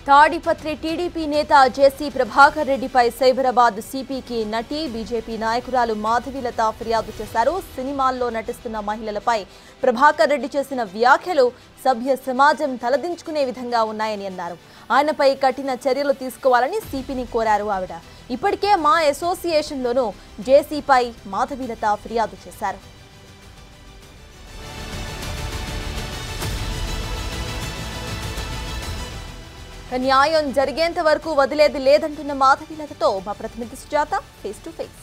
Tadipatri TDP నేత జేసీ ప్రభాకర్ రెడ్డిపై సైబరాబాద్ సిపికి నటి బీజేపీ నాయకురాలు మాధవీలత ఫిర్యాదు చేశారు. సినిమాల్లో నటిస్తున్న మహిళలపై ప్రభాకర్ రెడ్డి చేసిన వ్యాఖ్యలు సభ్య సమాజం తలదించుకునే విధంగా ఉన్నాయని అన్నారు. ఆయనపై కఠిన చర్యలు తీసుకోవాలని సిపిని కోరారు. ఆవిడ ఇప్పటికే మా అసోసియేషన్లోనూ జేసీపై మాధవీలత ఫిర్యాదు చేశారు. న్యాయం జరిగేంత వరకు వదిలేది లేదంటున్న మాధవీలతతో మా ప్రతినిధి Sujatha face to face.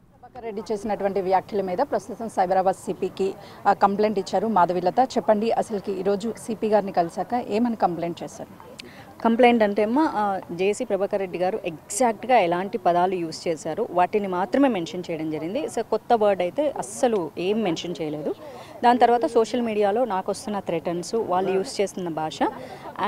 Prabhakar Reddy చేసినటువంటి వ్యాఖ్యల మీద ప్రస్తుతం సైబరాబాద్ సిపికి కంప్లైంట్ ఇచ్చారు మాధవీలత. చెప్పండి, అసలుకి ఈరోజు సిపి గారిని కలిసాక ఏమని కంప్లైంట్ చేశారు? కంప్లైంట్ అంటే జేసీ ప్రభాకర్ రెడ్డి గారు ఎగ్జాక్ట్గా ఎలాంటి పదాలు యూజ్ చేశారు వాటిని మాత్రమే మెన్షన్ చేయడం జరిగింది. సో కొత్త వర్డ్ అయితే అస్సలు ఏం మెన్షన్ చేయలేదు. దాని తర్వాత సోషల్ మీడియాలో నాకు వస్తున్న థ్రెటన్స్, వాళ్ళు యూజ్ చేస్తున్న భాష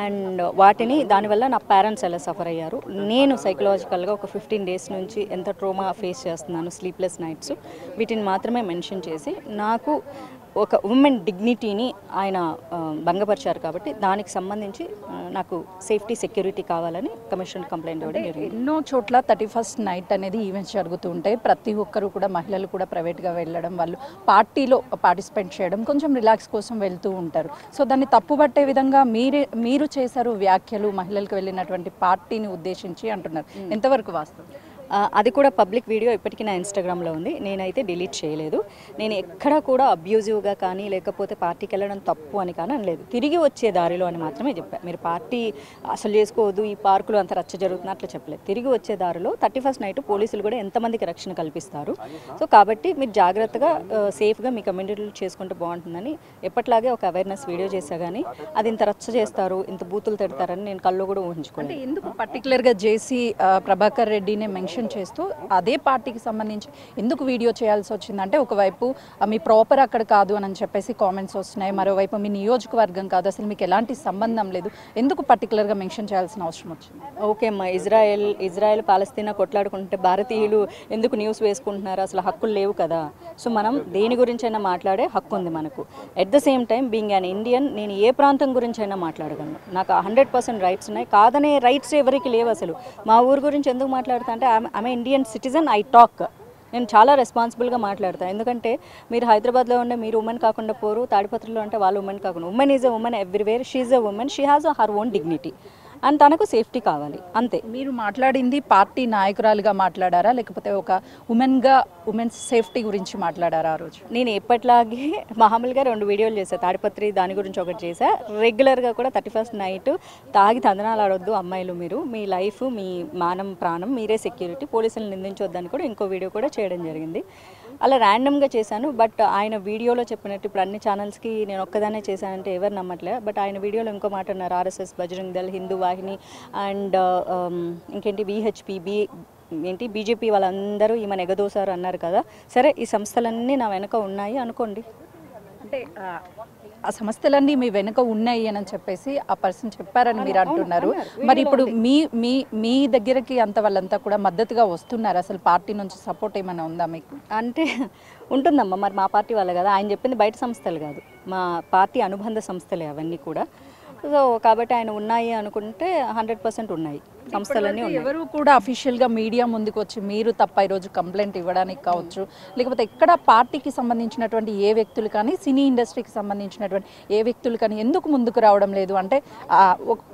అండ్ వాటిని దానివల్ల నా పేరెంట్స్ ఎలా సఫర్ అయ్యారు, నేను సైకలాజికల్గా ఒక 15 days నుంచి ఎంత ట్రోమా ఫేస్ చేస్తున్నాను, స్లీప్లెస్ నైట్స్, వీటిని మాత్రమే మెన్షన్ చేసి నాకు ఒక ఉమెన్ డిగ్నిటీని ఆయన భంగపరిచారు. కాబట్టి దానికి సంబంధించి నాకు సేఫ్టీ సెక్యూరిటీ కావాలని కమిషన్ కంప్లైంట్ ఇవ్వడం జరిగింది. ఎన్నో చోట్ల 31st నైట్ అనేది ఈవెంట్స్ జరుగుతూ ఉంటాయి. ప్రతి ఒక్కరు కూడా, మహిళలు కూడా ప్రైవేట్గా వెళ్ళడం, వాళ్ళు పార్టీలో పార్టిసిపేట్ చేయడం, కొంచెం రిలాక్స్ కోసం వెళ్తూ ఉంటారు. సో దాన్ని తప్పుపట్టే విధంగా మీరు చేశారు వ్యాఖ్యలు మహిళలకు వెళ్ళినటువంటి పార్టీని ఉద్దేశించి అంటున్నారు. ఎంతవరకు వాస్తవం? అది కూడా పబ్లిక్ వీడియో ఇప్పటికీ నా ఇన్స్టాగ్రామ్లో ఉంది. నేనైతే డిలీట్ చేయలేదు. నేను ఎక్కడా కూడా అబ్యూజివ్గా కానీ లేకపోతే పార్టీకి వెళ్ళడం తప్పు అని కానీ అనలేదు. తిరిగి వచ్చే దారిలో అని మాత్రమే చెప్పాను. మీరు పార్టీ అసలు చేసుకోవద్దు, ఈ పార్కులు అంత రచ్చ జరుగుతున్న అట్లా చెప్పలేదు. తిరిగి వచ్చే దారిలో 31st నైట్ పోలీసులు కూడా ఎంతమందికి రక్షణ కల్పిస్తారు. సో కాబట్టి మీరు జాగ్రత్తగా సేఫ్గా మీ కమ్యూనిటీలు చేసుకుంటే బాగుంటుందని ఎప్పట్లాగే ఒక అవేర్నెస్ వీడియో చేశా. కానీ అది ఇంత రచ్చ చేస్తారు, ఇంత బూతులు తిడతారని నేను కళ్ళు కూడా ఊహించుకోలేదు. ఎందుకు పర్టికులర్గా జేసీ ప్రభాకర్ రెడ్డిని మెన్షన్ చేస్తూ అదే పార్టీకి సంబంధించి ఎందుకు వీడియో చేయాల్సి వచ్చిందంటే, ఒకవైపు మీ ప్రాపర్ అక్కడ కాదు అని చెప్పేసి కామెంట్స్ వస్తున్నాయి, మరోవైపు మీ నియోజకవర్గం కాదు, అసలు మీకు ఎలాంటి సంబంధం లేదు, ఎందుకు పర్టికులర్గా మెన్షన్ చేయాల్సిన అవసరం వచ్చింది? ఓకే అమ్మా, ఇజ్రాయెల్ పాలస్తీనా కొట్లాడుకుంటే భారతీయులు ఎందుకు న్యూస్ వేసుకుంటున్నారు? అసలు హక్కులు లేవు కదా. సో మనం దేని గురించైనా మాట్లాడే హక్కు ఉంది మనకు. At the same time being an Indian, నేను ఏ ప్రాంతం గురించైనా మాట్లాడగలను. నాకు 100% రైట్స్ ఉన్నాయి. కాదనే రైట్స్ ఎవరికి లేవు. అసలు మా ఊరు గురించి ఎందుకు మాట్లాడుతా అంటే I'm Indian citizen, I talk. నేను చాలా రెస్పాన్సిబుల్గా మాట్లాడతాను. ఎందుకంటే మీరు హైదరాబాద్లో ఉండే మీరు ఉమెన్ కాకుండా పోరు, తాడిపత్రిలో అంటే వాళ్ళు ఉమెన్ కాకుండా, women is a women everywhere, she is a women, she has her own dignity and తనకు సేఫ్టీ కావాలి, అంతే. మీరు మాట్లాడింది పార్టీ నాయకురాలుగా మాట్లాడారా, లేకపోతే ఒక ఉమెన్స్ సేఫ్టీ గురించి మాట్లాడారా? ఆ రోజు నేను ఎప్పట్లాగే మామూలుగా 2 వీడియోలు చేశాను. తాడిపత్రి దాని గురించి ఒకటి చేశా. రెగ్యులర్గా కూడా 31st నైట్ తాగి తందనాలు ఆడొద్దు అమ్మాయిలు, మీరు మీ లైఫ్, మీ మానం ప్రాణం మీరే సెక్యూరిటీ, పోలీసులను నిందించొద్దని కూడా ఇంకో వీడియో కూడా చేయడం జరిగింది. అలా ర్యాండమ్గా చేశాను. బట్ ఆయన వీడియోలో చెప్పినట్టు ఇప్పుడు అన్ని ఛానల్స్కి నేను ఒక్కదానే చేశానంటే ఎవరు నమ్మట్లే. బట్ ఆయన వీడియోలో ఇంకో మాట అన్నారు, RSS, Bajrang Dal, Hindu Vahini and ఇంకేంటి విహెచ్పి, బీజేపీ వాళ్ళందరూ ఈమెను ఎగదోసారు అన్నారు కదా. సరే, ఈ సంస్థలన్నీ నా వెనక ఉన్నాయి అనుకోండి. అంటే ఆ సంస్థలన్నీ మీ వెనుక ఉన్నాయి అని చెప్పేసి ఆ పర్సన్ చెప్పారని మీరు అంటున్నారు. మరి ఇప్పుడు మీ దగ్గరకి అంత వాళ్ళంతా కూడా మద్దతుగా వస్తున్నారు. అసలు పార్టీ నుంచి సపోర్ట్ ఏమైనా ఉందా మీకు? అంటే ఉంటుందమ్మా, మరి మా పార్టీ వాళ్ళే కదా. ఆయన చెప్పింది బయట సంస్థలు కాదు, మా పార్టీ అనుబంధ సంస్థలే అవన్నీ కూడా. సో కాబట్టి ఆయన ఉన్నాయి అనుకుంటే 100% ఉన్నాయి, సంస్థలన్నీ ఉన్నాయి. ఎవరు కూడా అఫీషియల్గా మీడియా ముందుకు వచ్చి మీరు తప్ప ఈరోజు కంప్లైంట్ ఇవ్వడానికి కావచ్చు, లేకపోతే ఎక్కడ పార్టీకి సంబంధించినటువంటి ఏ వ్యక్తులు కానీ, సినీ ఇండస్ట్రీకి సంబంధించినటువంటి ఏ వ్యక్తులు కానీ ఎందుకు ముందుకు రావడం లేదు? అంటే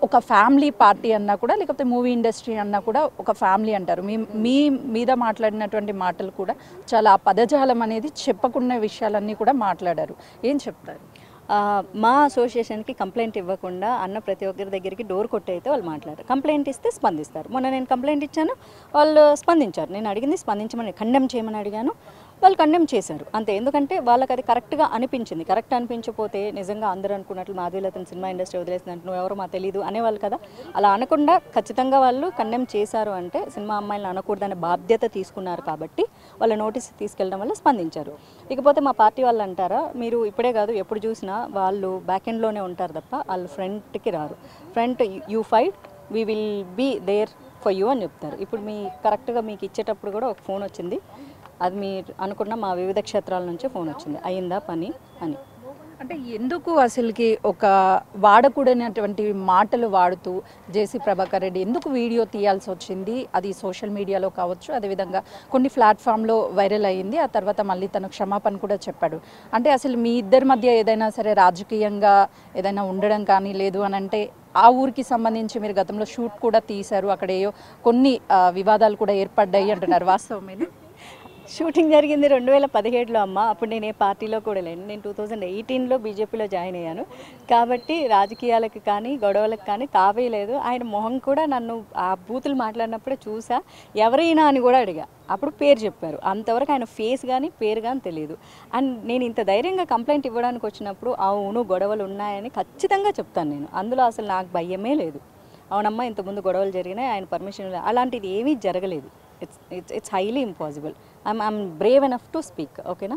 ఒక ఫ్యామిలీ పార్టీ అన్నా కూడా, లేకపోతే మూవీ ఇండస్ట్రీ అన్నా కూడా ఒక ఫ్యామిలీ అంటారు. మీ మీద మాట్లాడినటువంటి మాటలు కూడా చాలా పదజాలం అనేది చెప్పుకున్న విషయాలన్నీ కూడా మాట్లాడారు. ఏం చెప్తారు? మా అసోసియేషన్కి కంప్లైంట్ ఇవ్వకుండా అన్న ప్రతి ఒక్కరి దగ్గరికి డోర్ కొట్టయితే వాళ్ళు మాట్లాడారు. కంప్లైంట్ ఇస్తే స్పందిస్తారు. మొన్న నేను కంప్లైంట్ ఇచ్చాను, వాళ్ళు స్పందించారు. నేను అడిగింది స్పందించమని, ఖండెమ్ చేయమని అడిగాను, వాళ్ళు ఖండెమ్ చేశారు అంతే. ఎందుకంటే వాళ్ళకి అది కరెక్ట్గా అనిపించింది. కరెక్ట్ అనిపించకపోతే నిజంగా అందరూ అనుకున్నట్లు మాధవీలతను సినిమా ఇండస్ట్రీ వదిలేసినట్టు నువ్వు ఎవరో మాకు తెలీదు అనేవాళ్ళు కదా. అలా అనకుండా ఖచ్చితంగా వాళ్ళు ఖండెమ్ చేశారు అంటే సినిమా అమ్మాయిలను అనకూడదనే బాధ్యత తీసుకున్నారు కాబట్టి వాళ్ళ నోటీస్ తీసుకెళ్ళడం వల్ల స్పందించారు. ఇకపోతే మా పార్టీ వాళ్ళు అంటారా, మీరు ఇప్పుడే కాదు ఎప్పుడు చూసినా వాళ్ళు బ్యాక్ ఎండ్లోనే ఉంటారు తప్ప వాళ్ళు ఫ్రంట్కి రారు. Front you fight, we will be there for you అని చెప్తారు. ఇప్పుడు మీ కరెక్ట్గా మీకు ఇచ్చేటప్పుడు కూడా ఒక ఫోన్ వచ్చింది, అది మీరు అనుకున్న మా వివిధ క్షేత్రాల నుంచే ఫోన్ వచ్చింది, అయిందా పని అని. అంటే ఎందుకు అసలుకి ఒక వాడకూడనటువంటి మాటలు వాడుతూ జేసీ ప్రభాకర్ రెడ్డి ఎందుకు వీడియో తీయాల్సి వచ్చింది? అది సోషల్ మీడియాలో కావచ్చు, అదేవిధంగా కొన్ని ప్లాట్ఫామ్లో వైరల్ అయ్యింది. ఆ తర్వాత మళ్ళీ తను క్షమాపణ కూడా చెప్పాడు. అంటే అసలు మీ ఇద్దరి మధ్య ఏదైనా సరే రాజకీయంగా ఏదైనా ఉండడం కానీ లేదు అని అంటే ఆ ఊరికి సంబంధించి మీరు గతంలో షూట్ కూడా తీశారు, అక్కడ ఏయో కొన్ని వివాదాలు కూడా ఏర్పడ్డాయి అంటున్నారు, వాస్తవమేనా? షూటింగ్ జరిగింది 2017లో అమ్మ. అప్పుడు నేను ఏ పార్టీలో కూడా లేను. నేను 2018లో బీజేపీలో జాయిన్ అయ్యాను. కాబట్టి రాజకీయాలకు కానీ గొడవలకు కానీ తావే లేదు. ఆయన మొహం కూడా నన్ను ఆ బూతులు మాట్లాడినప్పుడే చూసా. ఎవరైనా అని కూడా అడిగా. అప్పుడు పేరు చెప్పారు. అంతవరకు ఆయన ఫేస్ కానీ పేరు కానీ తెలియదు. అండ్ నేను ఇంత ధైర్యంగా కంప్లైంట్ ఇవ్వడానికి వచ్చినప్పుడు అవును గొడవలు ఉన్నాయని ఖచ్చితంగా చెప్తాను నేను. అందులో అసలు నాకు భయమే లేదు. అవునమ్మా ఇంతకుముందు గొడవలు జరిగినాయి, ఆయన పర్మిషన్ అలాంటిది ఏమీ జరగలేదు. It's highly impossible. I'm Brave enough to speak. ఓకేనా?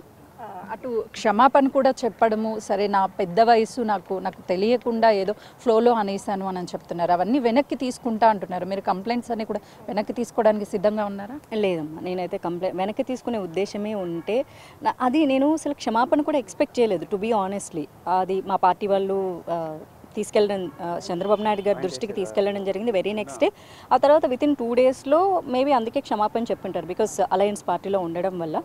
అటు క్షమాపణ కూడా చెప్పడము, సరే నా పెద్ద వయసు నాకు తెలియకుండా ఏదో ఫ్లోలో అనేసాను అని చెప్తున్నారు. అవన్నీ వెనక్కి తీసుకుంటా అంటున్నారు. మీరు కంప్లైంట్స్ అన్ని కూడా వెనక్కి తీసుకోవడానికి సిద్ధంగా ఉన్నారా? లేదమ్మా, నేనైతే వెనక్కి తీసుకునే ఉద్దేశమే ఉంటే అది నేను అసలు క్షమాపణ కూడా ఎక్స్పెక్ట్ చేయలేదు, టు బీ ఆనెస్ట్లీ. అది మా పార్టీ వాళ్ళు తీసుకెళ్ళడం, చంద్రబాబు నాయుడు గారి దృష్టికి తీసుకెళ్ళడం జరిగింది వెరీ నెక్స్ట్ డే. ఆ తర్వాత వితిన్ 2 డేస్లో మేబీ అందుకే క్షమాపణ చెప్పుంటారు, బికాస్ అలయన్స్ పార్టీలో ఉండడం వల్ల.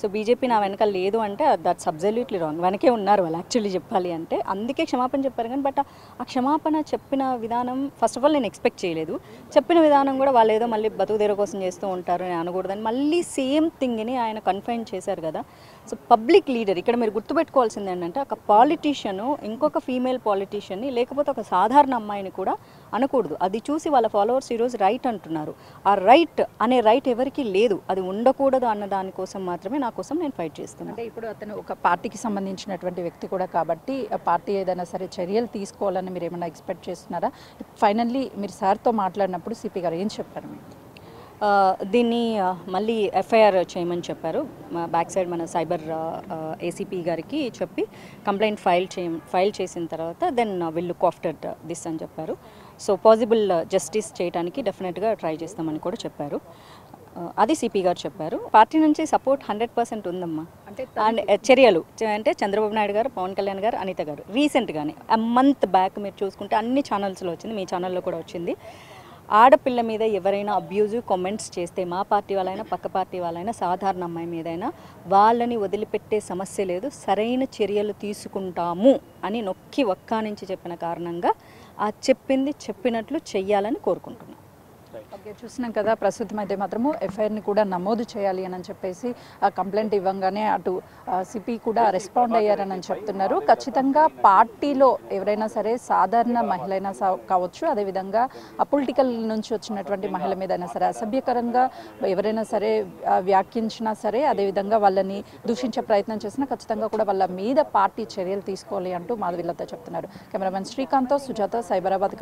సో బీజేపీ నా వెనక లేదు అంటే దట్స్ అబ్జల్యూట్లీ రాంగ్. వెనకే ఉన్నారు వాళ్ళు యాక్చువల్లీ చెప్పాలి అంటే. అందుకే క్షమాపణ చెప్పారు. కానీ బట్ ఆ క్షమాపణ చెప్పిన విధానం ఫస్ట్ ఆఫ్ ఆల్ నేను ఎక్స్పెక్ట్ చేయలేదు. చెప్పిన విధానం కూడా వాళ్ళు ఏదో మళ్ళీ బతుకుదేర కోసం చేస్తూ ఉంటారు అని అనకూడదని మళ్ళీ సేమ్ థింగ్ని ఆయన కన్ఫైన్ చేశారు కదా. సో పబ్లిక్ లీడర్ ఇక్కడ మీరు గుర్తుపెట్టుకోవాల్సింది ఏంటంటే ఒక పాలిటీషియను ఇంకొక ఫీమేల్ పాలిటీషియన్ని లేకపోతే ఒక సాధారణ అమ్మాయిని కూడా అనకూడదు. అది చూసి వాళ్ళ ఫాలోవర్స్ ఈరోజు రైట్ అంటున్నారు. ఆ రైట్ అనే రైట్ ఎవరికీ లేదు. అది ఉండకూడదు అన్న దానికోసం మాత్రమే నా కోసం నేను ఫైట్ చేస్తున్నాను. అంటే ఇప్పుడు అతను ఒక పార్టీకి సంబంధించినటువంటి వ్యక్తి కూడా కాబట్టి ఆ పార్టీ ఏదైనా సరే చర్యలు తీసుకోవాలని మీరు ఏమైనా ఎక్స్పెక్ట్ చేస్తున్నారా? ఫైనల్లీ మీరు సార్తో మాట్లాడినప్పుడు సిపి గారు ఏం చెప్పారు మీకు? దీన్ని మళ్ళీ ఎఫ్ఐఆర్ చేయమని చెప్పారు. బ్యాక్ సైడ్ మన సైబర్ ఏసీపీ గారికి చెప్పి కంప్లైంట్ ఫైల్ చేసిన తర్వాత then will look after this అని చెప్పారు. సో పాసిబుల్ జస్టిస్ చేయడానికి డెఫినెట్గా ట్రై చేస్తామని కూడా చెప్పారు. అది సిపి గారు చెప్పారు. పార్టీ నుంచి సపోర్ట్ 100% ఉందమ్మా. అండ్ చర్యలు అంటే చంద్రబాబు నాయుడు గారు, పవన్ కళ్యాణ్ గారు, అనిత గారు రీసెంట్గానే మంత్ బ్యాక్ మీరు చూసుకుంటే అన్ని ఛానల్స్లో వచ్చింది, మీ ఛానల్లో కూడా వచ్చింది. ఆడపిల్ల మీద ఎవరైనా అబ్యూజివ్ కామెంట్స్ చేస్తే మా పార్టీ వాళ్ళైనా పక్క పార్టీ వాళ్ళైనా సాధారణ అమ్మాయి మీదైనా వాళ్ళని వదిలిపెట్టే సమస్య లేదు, సరైన చర్యలు తీసుకుంటాము అని నొక్కి ఒక్కానించి చెప్పిన కారణంగా ఆ చెప్పింది చెప్పినట్లు చెయ్యాలని కోరుకుంటున్నాను. ఓకే, చూసినాం కదా. ప్రస్తుతం అయితే మాత్రము ఎఫ్ఐఆర్ని కూడా నమోదు చేయాలి అని చెప్పేసి ఆ కంప్లైంట్ ఇవ్వగానే అటు సిపి కూడా రెస్పాండ్ అయ్యారని చెప్తున్నారు. ఖచ్చితంగా పార్టీలో ఎవరైనా సరే సాధారణ మహిళ అయినా కావచ్చు, అదేవిధంగా అపొలిటికల్ నుంచి వచ్చినటువంటి మహిళ మీదైనా సరే అసభ్యకరంగా ఎవరైనా సరే వ్యాఖ్యించినా సరే, అదేవిధంగా వాళ్ళని దూషించే ప్రయత్నం చేసినా ఖచ్చితంగా కూడా వాళ్ళ మీద పార్టీ చర్యలు తీసుకోవాలి అంటూ మాధవిలత చెప్తున్నారు. కెమెరామెన్ శ్రీకాంత్తో సుజాత, సైబరాబాద్.